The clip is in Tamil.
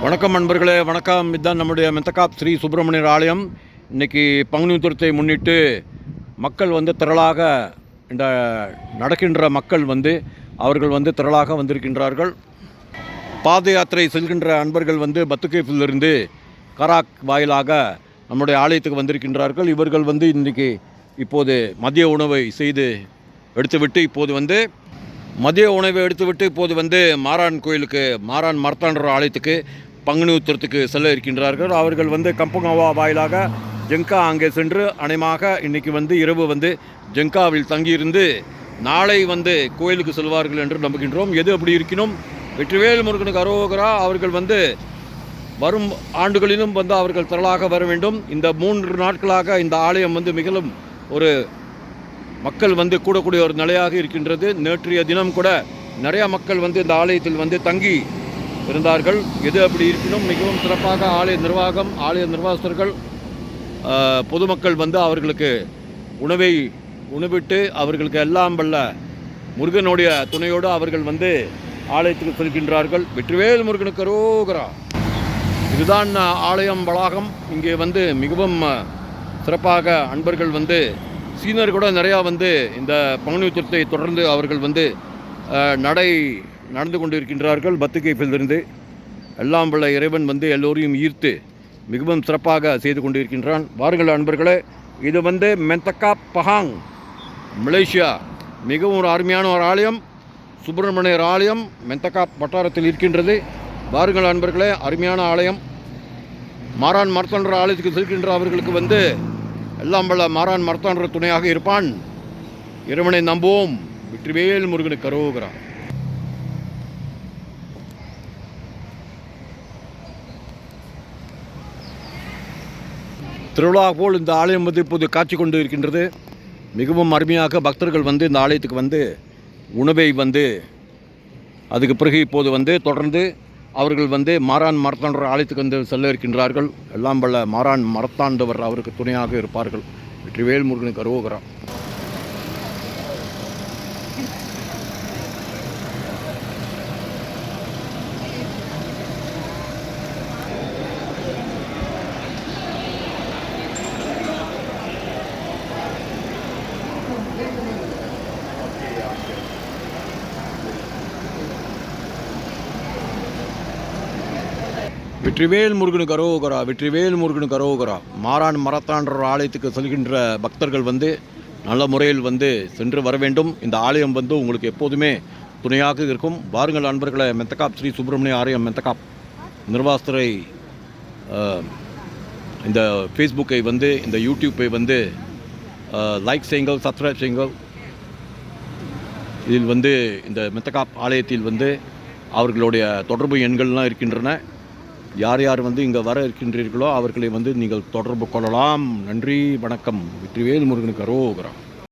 வணக்கம் நண்பர்களே, வணக்கம். இதுதான் நம்முடைய மெத்தகாப் ஸ்ரீ சுப்பிரமணியர் ஆலயம். இன்றைக்கி பங்குனி உத்திரத்தை முன்னிட்டு மக்கள் திரளாக இந்த நடக்கின்ற மக்கள் அவர்கள் திரளாக வந்திருக்கின்றார்கள். பாத யாத்திரை செல்கின்ற அன்பர்கள் பத்துகேஃபிலிருந்து கராக் வாயிலாக நம்முடைய ஆலயத்துக்கு வந்திருக்கின்றார்கள். இவர்கள் இன்றைக்கி இப்போது மதிய உணவை செய்து எடுத்துவிட்டு இப்போது மாரான் கோயிலுக்கு, மாரான் மர்த்தாண்டர் ஆலயத்துக்கு பங்குனி உத்திரத்துக்கு செல்ல இருக்கின்றார்கள். அவர்கள் கம்பங்கவா வாயிலாக ஜங்கா அங்கே சென்று அநேகமாக இன்றைக்கி இரவு ஜங்காவில் தங்கியிருந்து நாளை கோயிலுக்கு செல்வார்கள் என்று நம்புகின்றோம். எது அப்படி இருக்கணும், வெற்றிவேல் முருகனுக்கு அரோகரா. அவர்கள் வரும் ஆண்டுகளிலும் அவர்கள் திரளாக வர வேண்டும். இந்த 3 நாட்களாக இந்த ஆலயம் மிகவும் ஒரு மக்கள் கூடக்கூடிய ஒரு நிலையாக இருக்கின்றது. நேற்றைய தினம் கூட நிறையா மக்கள் இந்த ஆலயத்தில் தங்கி இருந்தார்கள். எது அப்படி இருக்கணும், மிகவும் சிறப்பாக ஆலய நிர்வாகம், ஆலய நிர்வாகஸ்தர்கள், பொதுமக்கள் அவர்களுக்கு உணவிட்டு அவர்களுக்கு எல்லாம் வல்ல முருகனுடைய துணையோடு அவர்கள் ஆலயத்துக்கு செல்கின்றார்கள். வெற்றிவேல் முருகனுக்கு அரோகரா. இதுதான் ஆலயம் வளாகம். இங்கே மிகவும் சிறப்பாக அன்பர்கள் சீனியர் கூட நிறையா இந்த பங்குனி உத்திரத்தை தொடர்ந்து அவர்கள் நடந்து கொண்டு இருக்கின்றார்கள். பத்துகேஃபிலிருந்து எல்லாம் வல்ல இறைவன் எல்லோரையும் ஈர்த்து மிகவும் சிறப்பாக செய்து கொண்டு இருக்கின்றான். வாருங்கள் அன்பர்களே, இது மெத்தகாப் பஹாங், மலேசியா. மிகவும் ஒரு அருமையான ஒரு ஆலயம், சுப்பிரமணியர் ஆலயம் மெத்தகாப் வட்டாரத்தில் இருக்கின்றது. வாருங்கள் அன்பர்களே, அருமையான ஆலயம். மாரான் மர்த்தாண்டர் ஆலயத்துக்கு செல்கின்ற அவர்களுக்கு எல்லாம் வல்ல மாரான் மர்த்தாண்டர் துணையாக இருப்பான். இறைவனை நம்புவோம். வெற்றிவேல் முருகனுக்கு அரோகரா. திருவிழா போல் இந்த ஆலயம் இப்போது காட்சி கொண்டு இருக்கின்றது. மிகவும் அருமையாக பக்தர்கள் இந்த ஆலயத்துக்கு உணவை அதுக்கு பிறகு இப்போது தொடர்ந்து அவர்கள் மாரான் மரத்தாண்டவர் ஆலயத்துக்கு செல்ல இருக்கின்றார்கள். எல்லாம் வல்ல மாரான் மரத்தாண்டவர் அவருக்கு துணையாக இருப்பார்கள். வெற்றிவேல் முருகனுக்கு அரோகரா. வெற்றிவேல் முருகனுக்கு அரோகரா. வெற்றிவேல் முருகனுக்கு அரோகரா. மாரான் மரத்தாண்டர் ஆலயத்துக்கு செல்கின்ற பக்தர்கள் நல்ல முறையில் சென்று வர வேண்டும். இந்த ஆலயம் உங்களுக்கு எப்போதுமே துணையாக இருக்கும். வாருங்கள் அன்பர்களை, மெத்தகாப் ஸ்ரீ சுப்பிரமணிய ஆலயம் மெத்தகாப் நிர்வாகத்துறை இந்த ஃபேஸ்புக்கை இந்த யூடியூப்பை லைக் செய்யுங்கள், சப்ஸ்கிரைப் செய்யுங்கள். இதில் இந்த மெத்தகாப் ஆலயத்தில் அவர்களுடைய தொடர்பு எண்கள்லாம் இருக்கின்றன. யார் யார் இங்கே வர இருக்கின்றீர்களோ அவர்களை நீங்கள் தொடர்பு கொள்ளலாம். நன்றி, வணக்கம். வெற்றிவேல் முருகனுக்கு அரோகரா.